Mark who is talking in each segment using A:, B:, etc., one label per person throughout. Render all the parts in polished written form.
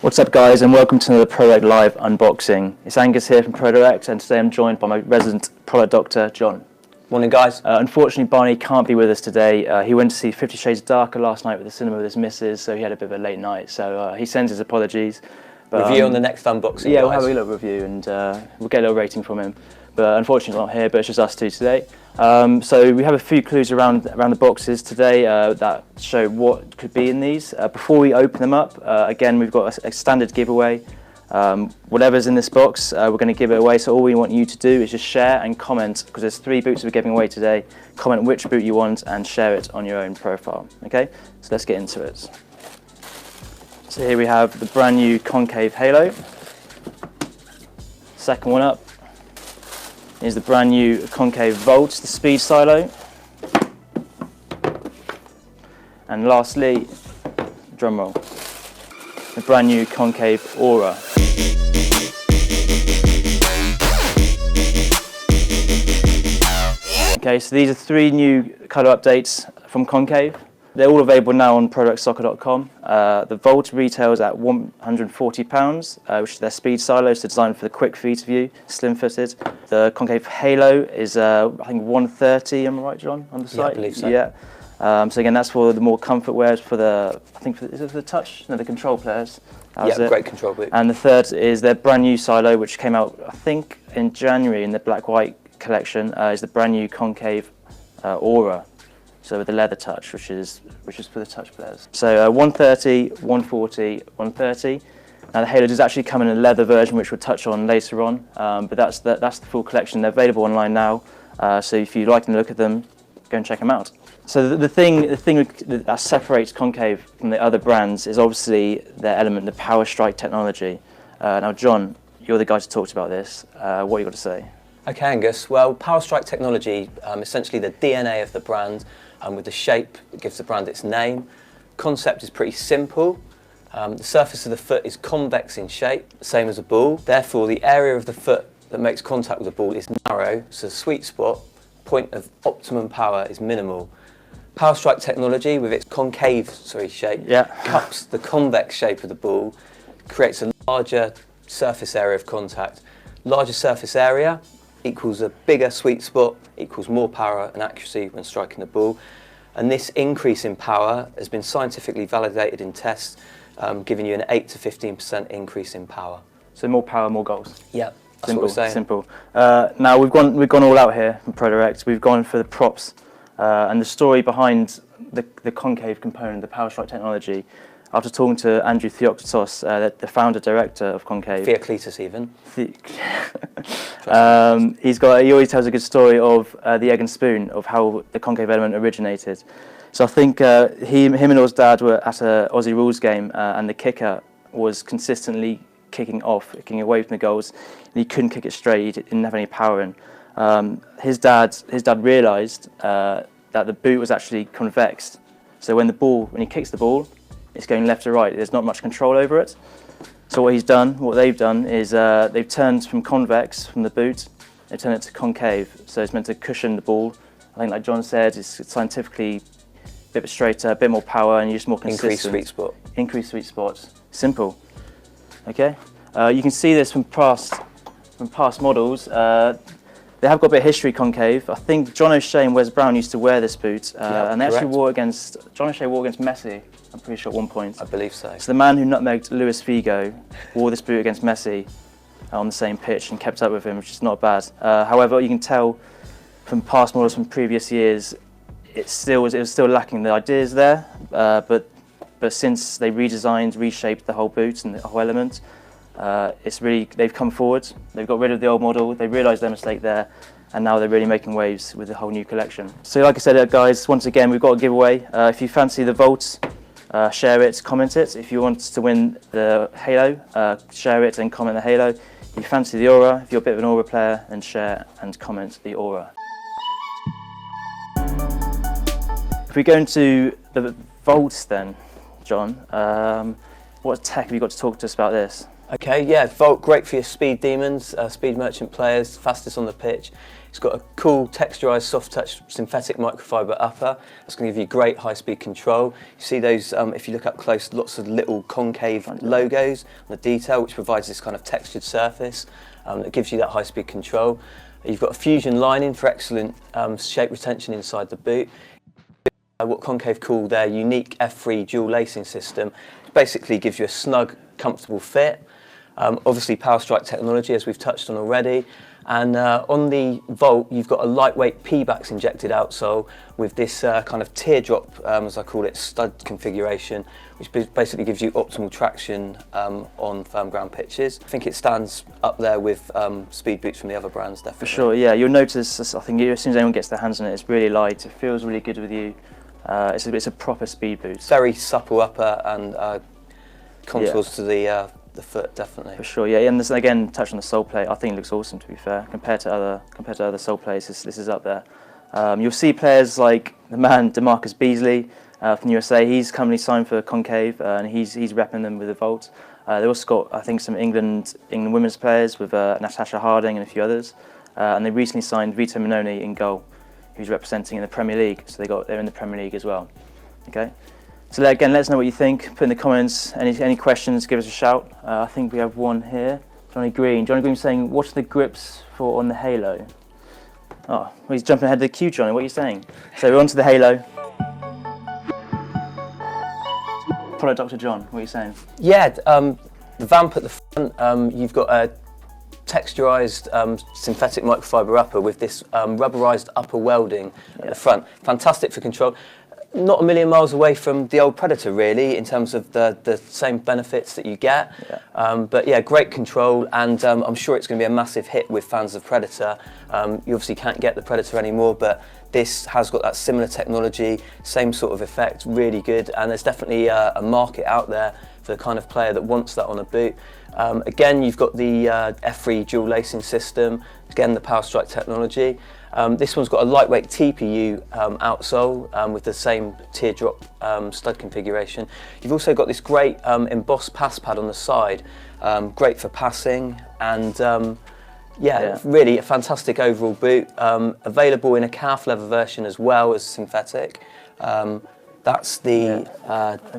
A: What's up guys, and welcome to another ProDirect Live unboxing. It's Angus here from ProDirect, and today I'm joined by my resident product doctor, John.
B: Morning guys.
A: Unfortunately Barney can't be with us today. He went to see 50 Shades Darker last night at the cinema with his missus, so he had a bit of a late night, so he sends his apologies.
B: But, review on the next unboxing,
A: yeah,
B: guys.
A: We'll have a little review and we'll get a little rating from him. But unfortunately he's not here, but it's just us two today. So we have a few clues around the boxes today that show what could be in these. Before we open them up, again we've got a standard giveaway. Whatever's in this box, we're going to give it away, so all we want you to do is just share and comment, because there's 3 boots we're giving away today. Comment which boot you want and share it on your own profile. Okay, so let's get into it. So here we have the brand new Concave Halo. Second one up is the brand new Concave Volt, the speed silo. And lastly, drum roll, the brand new Concave Aura. Okay, so these are 3 new colour updates from Concave. They're all available now on ProDirectSoccer.com. The Volt retails at £140, which is their speed silo, so designed for the quick feet of you, slim-footed. The Concave Halo is, I think, £130. Am I right, John, on the site?
B: Yeah, I believe so.
A: Yeah. So again, that's for the more comfort wears. For the, I think, is it for the touch? No, the control players.
B: Yeah, great control boot.
A: And the third is their brand new silo, which came out, I think, in January in the black-white collection. Is the brand new Concave Aura. So with the leather touch, which is for the touch players. So 130, 140, 130. Now the Halo does actually come in a leather version, which we'll touch on later on. But that's the full collection. They're available online now. So if you like to look at them, go and check them out. So the thing that separates Concave from the other brands is obviously their element, the Powerstrike Technology. Now John, you're the guy to talk about this. What you got to say?
B: Okay, Angus. Well, Powerstrike Technology, essentially the DNA of the brand, with the shape that gives the brand its name. Concept is pretty simple. The surface of the foot is convex in shape, same as a ball. Therefore, the area of the foot that makes contact with the ball is narrow, so the sweet spot, point of optimum power, is minimal. Powerstrike Technology, with its concave shape, cups the convex shape of the ball, creates a larger surface area of contact. Larger surface area equals a bigger sweet spot, equals more power and accuracy when striking the ball. And this increase in power has been scientifically validated in tests, giving you an 8 to 15% increase in power.
A: So more power, more goals.
B: Yeah, that's what we're saying.
A: Simple. Now we've gone all out here from ProDirect. We've gone for the props and the story behind the concave component, the Powerstrike Technology. After talking to Andrew Theocritos, the founder director of Concave,
B: Theoclitus even.
A: He always tells a good story of the egg and spoon, of how the concave element originated. So I think him and his dad were at a Aussie rules game, and the kicker was consistently kicking away from the goals, and he couldn't kick it straight. He didn't have any power in. His dad realised that the boot was actually convex. So when he kicks the ball, it's going left to right. There's not much control over it. So what they've done is they've turned from convex, from the boot, they've turned it to concave. So it's meant to cushion the ball. I think, like John said, it's scientifically a bit straighter, a bit more power, and you're just more consistent.
B: Increased sweet spot.
A: Increased sweet spots. Simple. Okay. You can see this from past models. They have got a bit of history, Concave. I think John O'Shea and Wes Brown used to wear this boot, and they actually John O'Shea wore against Messi, I'm pretty sure, at one point.
B: I believe so.
A: So the man who nutmegged Luis Figo wore this boot against Messi on the same pitch and kept up with him, which is not bad. However, you can tell from past models from previous years, it was still lacking the ideas there, but since they redesigned, reshaped the whole boot and the whole element, they've come forward. They've got rid of the old model. They realised their mistake there, and now they're really making waves with the whole new collection. So, like I said, guys, once again, we've got a giveaway. If you fancy the Volt, share it, comment it. If you want to win the Halo, share it and comment the Halo. If you fancy the Aura, if you're a bit of an Aura player, then share and comment the Aura. If we go into the Volts, then, John. what tech have you got to talk to us about this?
B: Okay, yeah, Volt, great for your speed demons, speed merchant players, fastest on the pitch. It's got a cool texturised soft touch synthetic microfiber upper. That's going to give you great high speed control. You see those, if you look up close, lots of little concave logos on the detail, which provides this kind of textured surface that gives you that high speed control. You've got a fusion lining for excellent shape retention inside the boot. What Concave call their unique F3 dual lacing system, which basically gives you a snug, comfortable fit. Obviously Powerstrike technology, as we've touched on already. And on the Volt, you've got a lightweight P-backs injected outsole with this kind of teardrop, as I call it, stud configuration, which basically gives you optimal traction on firm ground pitches. I think it stands up there with speed boots from the other brands, definitely. For
A: sure, yeah. You'll notice, I think as soon as anyone gets their hands on it, it's really light. It feels really good with you. It's a proper speed boot.
B: Very supple upper and contours to the foot, definitely.
A: For sure, yeah. And this, again, touch on the sole plate. I think it looks awesome, to be fair, compared to other sole plates. This is up there. You'll see players like the man DeMarcus Beasley from the USA. He's currently signed for Concave, and he's repping them with the Volt. They also got, I think, some England women's players with Natasha Harding and a few others. And they recently signed Vito Minoni in goal, who's representing in the Premier League. So they're in the Premier League as well. Okay. So again, let us know what you think. Put in the comments any questions. Give us a shout. I think we have one here. Johnny Green saying, "What are the grips for on the Halo?" Oh, well, he's jumping ahead of the queue, Johnny. What are you saying? So we're on to the Halo. Product Dr. John, what are you saying?
B: Yeah, the vamp at the front. You've got a texturised synthetic microfiber upper with this rubberised upper welding at the front. Fantastic for control. Not a million miles away from the old Predator, really, in terms of the same benefits that you get. Yeah. But yeah, great control, and I'm sure it's going to be a massive hit with fans of Predator. You obviously can't get the Predator anymore, but this has got that similar technology, same sort of effect, really good, and there's definitely a market out there for the kind of player that wants that on a boot. Again, you've got the F3 dual lacing system, again the Powerstrike technology. This one's got a lightweight TPU outsole with the same teardrop stud configuration. You've also got this great embossed pass pad on the side, great for passing, and really a fantastic overall boot. Available in a calf leather version as well as synthetic. That's the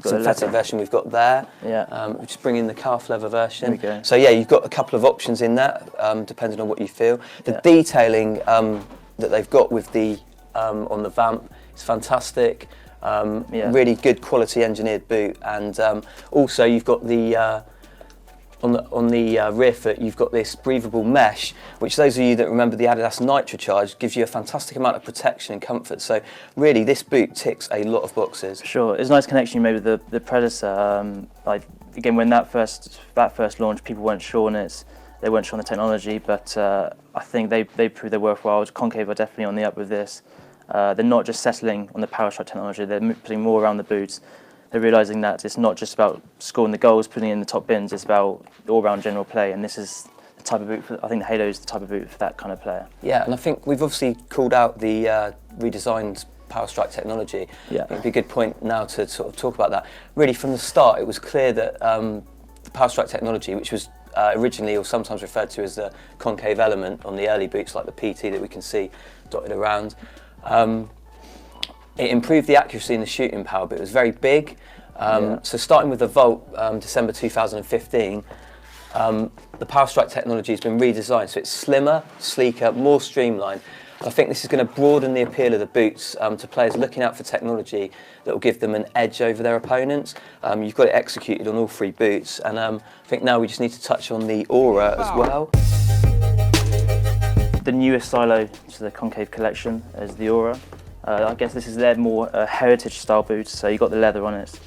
B: synthetic version we've got there. Yeah. We'll just bring in the calf leather version. So yeah, you've got a couple of options in that, depending on what you feel. The detailing that they've got with the on the vamp is fantastic. Really good quality engineered boot, and also you've got the on the rear foot, you've got this breathable mesh, which those of you that remember the Adidas Nitro Charge gives you a fantastic amount of protection and comfort. So really, this boot ticks a lot of boxes.
A: Sure, it's a nice connection you made with the Predator. Like again, when that first launched, people weren't sure on it. They weren't sure on the technology, but I think they proved they're worthwhile. Concave are definitely on the up with this. They're not just settling on the Powerstrike technology, they're putting more around the boots. They're realising that it's not just about scoring the goals, putting in the top bins, it's about all-round general play, and this is the type of boot, I think the Halo is the type of boot for that kind of player. Yeah,
B: and I think we've obviously called out the redesigned Powerstrike technology. Yeah. I think it'd be a good point now to sort of talk about that. Really, from the start, it was clear that the Powerstrike technology, which was originally or sometimes referred to as the concave element on the early boots like the PT that we can see dotted around, it improved the accuracy and the shooting power, but it was very big. So starting with the Volt, December 2015, the Powerstrike technology has been redesigned, so it's slimmer, sleeker, more streamlined. I think this is going to broaden the appeal of the boots to players looking out for technology that will give them an edge over their opponents. You've got it executed on all three boots, and I think now we just need to touch on the Aura as well.
A: The newest silo to the Concave collection is the Aura. I guess this is their more heritage style boots, so you've got the leather on it.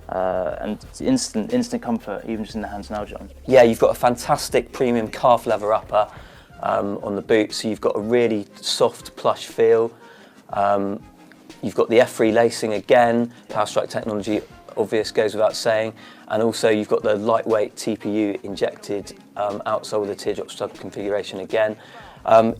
A: And it's instant comfort, even just in the hands now, John.
B: Yeah, you've got a fantastic premium calf leather upper on the boot, so you've got a really soft, plush feel. You've got the F3 lacing again, Powerstrike technology, obvious, goes without saying, and also you've got the lightweight TPU injected outsole with a teardrop stud configuration again.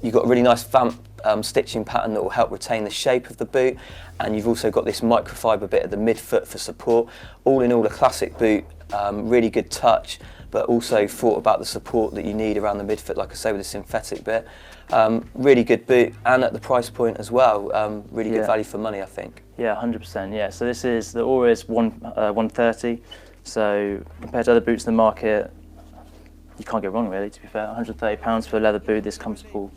B: You've got a really nice vamp stitching pattern that will help retain the shape of the boot, and you've also got this microfiber bit at the midfoot for support. All in all, a classic boot, really good touch, but also thought about the support that you need around the midfoot, like I say, with the synthetic bit. Really good boot, and at the price point as well, really good value for money, I think.
A: Yeah, 100%. Yeah. So this is the Aura is 130. So compared to other boots in the market, you can't go wrong really. To be fair, £130 for a leather boot this comfortable.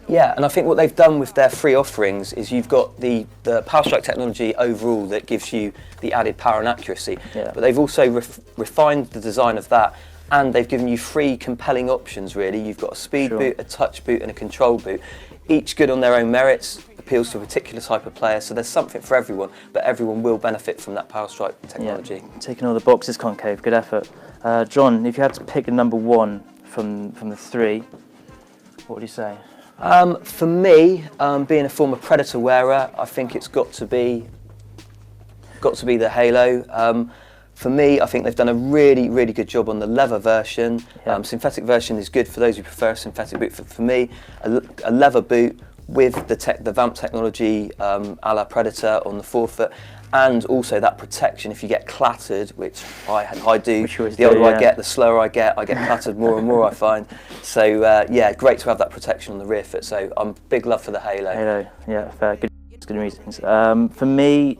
B: Yeah, and I think what they've done with their free offerings is you've got the Powerstrike technology overall that gives you the added power and accuracy, but they've also refined the design of that, and they've given you three compelling options really. You've got a speed boot, a touch boot and a control boot, each good on their own merits, appeals to a particular type of player, so there's something for everyone, but everyone will benefit from that Powerstrike technology.
A: Yeah, taking all the boxes, Concave, good effort. John, if you had to pick a number one from the three, what would you say?
B: For me, being a former Predator wearer, I think it's got to be the Halo. For me, I think they've done a really, really good job on the leather version. Synthetic version is good for those who prefer a synthetic boot. For me, a leather boot with the Vamp technology a la Predator on the forefoot, and also that protection if you get clattered, which I do. The older I get, the slower I get clattered more and more, I find. So yeah, great to have that protection on the rear foot. So I'm big love for the Halo.
A: Halo, yeah, fair, good reasons. For me,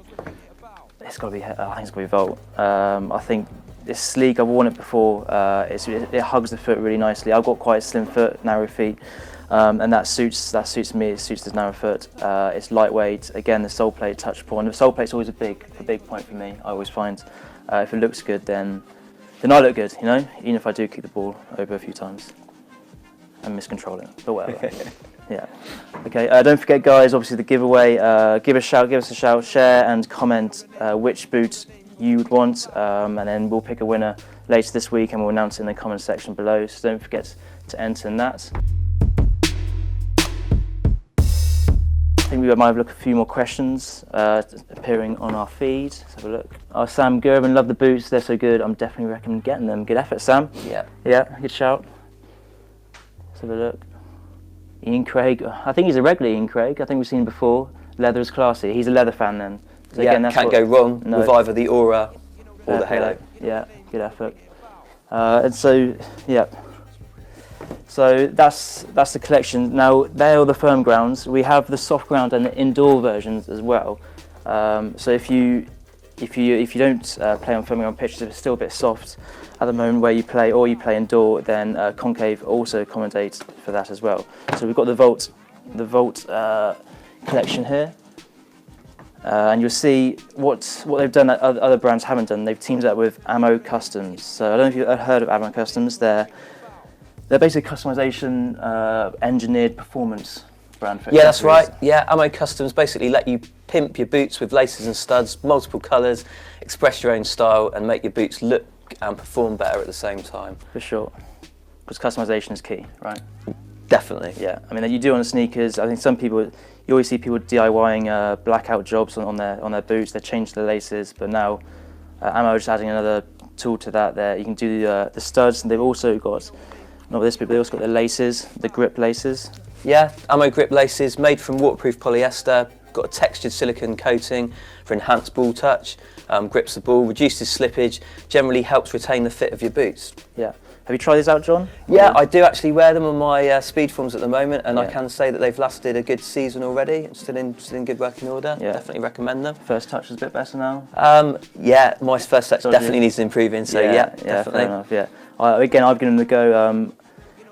A: it's got to be. I think it's got to be Volt. I think it's sleek. I've worn it before. It hugs the foot really nicely. I've got quite a slim foot, narrow feet. And that suits me. It suits the narrow foot. It's lightweight. Again, the sole plate touch point. The sole plate's always a big point for me. I always find if it looks good, then I look good. You know, even if I do kick the ball over a few times and miscontrol it, but whatever. Yeah. Okay. Don't forget, guys. Obviously, the giveaway. Give us a shout, share and comment which boot you would want, and then we'll pick a winner later this week, and we'll announce it in the comment section below. So don't forget to enter in that. I think we might have a few more questions appearing on our feed. Let's have a look. Oh, Sam Gerben, love the boots. They're so good. I'm definitely recommend getting them. Good effort, Sam.
B: Yeah.
A: Yeah, good shout. Let's have a look. Ian Craig. I think he's a regular Ian Craig. I think we've seen him before. Leather is classy. He's a leather fan then.
B: So yeah, again, can't go wrong with either the Aura or the Halo.
A: Yeah, good effort. And so, yeah. So that's the collection. Now they're all the firm grounds. We have the soft ground and the indoor versions as well. So if you don't play on firm ground pitches, if it's still a bit soft at the moment where you play indoor, then Concave also accommodates for that as well. So we've got the Volt collection here, and you'll see what they've done that other brands haven't done. They've teamed up with Ammo Customs. So I don't know if you've heard of Ammo Customs. They're basically customization, engineered performance brand for accessories.
B: Yeah, that's right. Yeah, Ammo Customs basically let you pimp your boots with laces and studs, multiple colours, express your own style, and make your boots look and perform better at the same time.
A: For sure, because customization is key, right?
B: Definitely.
A: Yeah, I mean you do on the sneakers. I think some people, you always see people DIYing blackout jobs on their boots. They change the laces, but now Ammo is just adding another tool to that. There, you can do the studs, and they've also got. Not with this bit, but they also got the laces, the grip laces.
B: Yeah, Ammo grip laces made from waterproof polyester, got a textured silicone coating for enhanced ball touch, grips the ball, reduces slippage, generally helps retain the fit of your boots.
A: Yeah. Have you tried these out, John?
B: Yeah, I do actually wear them on my speed forms at the moment, and I can say that they've lasted a good season already. Still in good working order. Yeah. Definitely recommend them.
A: First touch is a bit better now.
B: Yeah, my first touch definitely needs improving. So yeah, definitely.
A: Fair enough. Yeah. Again, I've given them a go.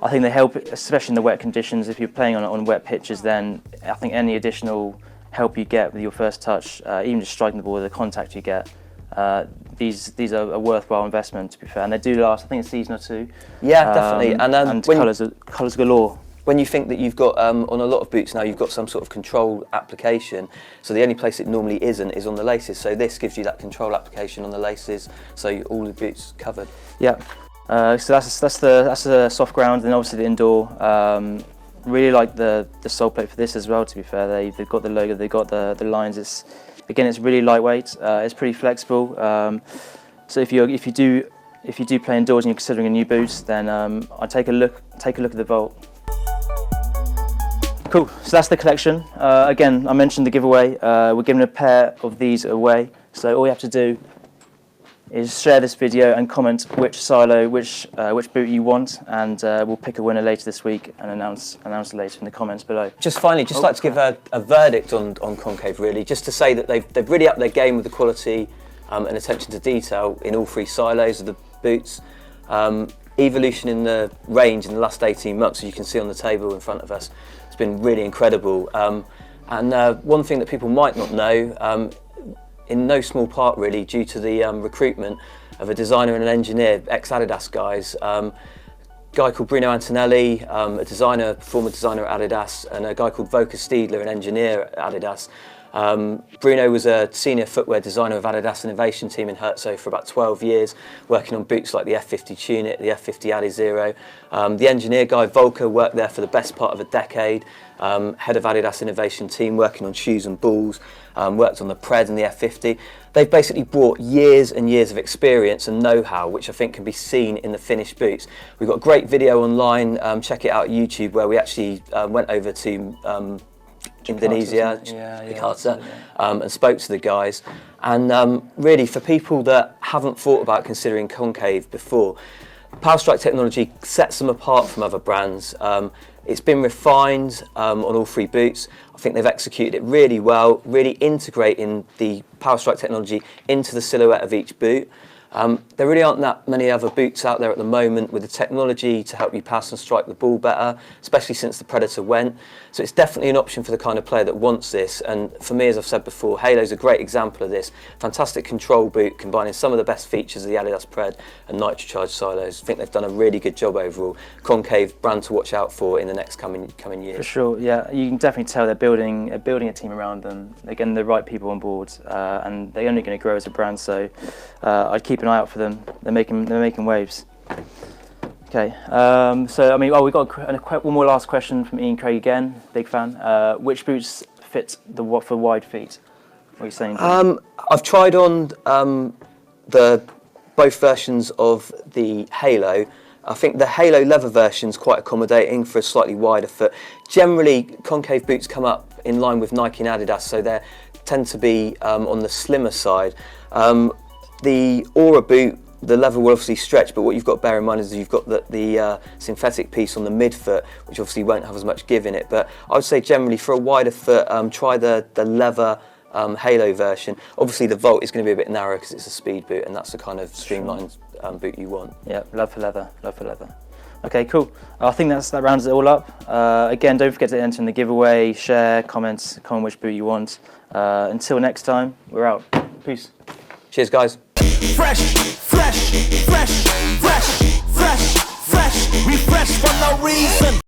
A: I think they help, especially in the wet conditions. If you're playing on wet pitches, then I think any additional help you get with your first touch, even just striking the ball, the contact you get, these are a worthwhile investment, to be fair. And they do last, I think, a season or two.
B: Yeah, definitely.
A: And colours galore.
B: When you think that you've got, on a lot of boots now, you've got some sort of control application, so the only place it normally isn't is on the laces. So this gives you that control application on the laces, so all the boots covered.
A: Yeah. So that's the soft ground, and obviously the indoor. Really like the sole plate for this as well. To be fair, they've got the logo, they've got the lines. It's really lightweight. It's pretty flexible. So if you do play indoors and you're considering a new boot, then I take a look at the Volt. Cool. So that's the collection. Again, I mentioned the giveaway. We're giving a pair of these away. So all you have to do is share this video and comment which silo, which boot you want, and we'll pick a winner later this week and announce it later in the comments below.
B: Just finally, like to give a verdict on Concave, really, just to say that they've really upped their game with the quality and attention to detail in all 3 silos of the boots. Evolution in the range in the last 18 months, as you can see on the table in front of us, it's been really incredible. And one thing that people might not know, in no small part really, due to the recruitment of a designer and an engineer, ex-Adidas guys, a guy called Bruno Antonelli, a former designer at Adidas, and a guy called Volker Stiedler, an engineer at Adidas. Bruno was a senior footwear designer of Adidas innovation team in Herzogenaurach for about 12 years, working on boots like the F50 Tunic, the F50 Adizero. The engineer guy, Volker, worked there for the best part of a decade, head of Adidas innovation team, working on shoes and balls, worked on the Pred and the F50. They've basically brought years and years of experience and know-how, which I think can be seen in the finished boots. We've got a great video online, check it out on YouTube, where we actually went over to Indonesia, Jakarta, and spoke to the guys. And really, for people that haven't thought about considering Concave before, Powerstrike Technology sets them apart from other brands. It's been refined on all 3 boots. I think they've executed it really well, really integrating the Powerstrike technology into the silhouette of each boot. There really aren't that many other boots out there at the moment with the technology to help you pass and strike the ball better, especially since the Predator went. So it's definitely an option for the kind of player that wants this. And for me, as I've said before, Halo's a great example of this. Fantastic control boot, combining some of the best features of the Adidas Pred and nitrocharged silos. I think they've done a really good job overall. Concave, brand to watch out for in the next coming years.
A: For sure, yeah. You can definitely tell they're building a team around them. They're getting the right people on board, and they're only going to grow as a brand. So I'd keep an eye out for them. They're making waves. Okay, so I mean, we've got one more last question from Ian Craig again, big fan. Which boots fit for wide feet? What are you saying?
B: I've tried on both versions of the Halo. I think the Halo leather version is quite accommodating for a slightly wider foot. Generally, Concave boots come up in line with Nike and Adidas, so they tend to be on the slimmer side. The Aura boot, the leather will obviously stretch, but what you've got to bear in mind is you've got the synthetic piece on the midfoot, which obviously won't have as much give in it. But I would say generally for a wider foot, try the leather Halo version. Obviously the Volt is going to be a bit narrow because it's a speed boot, and that's the kind of streamlined boot you want.
A: Yeah, love for leather. Okay, cool. I think that rounds it all up. Again, don't forget to enter in the giveaway, share, comment which boot you want. Until next time, we're out. Peace.
B: Cheers, guys.
C: Fresh, refresh for no reason.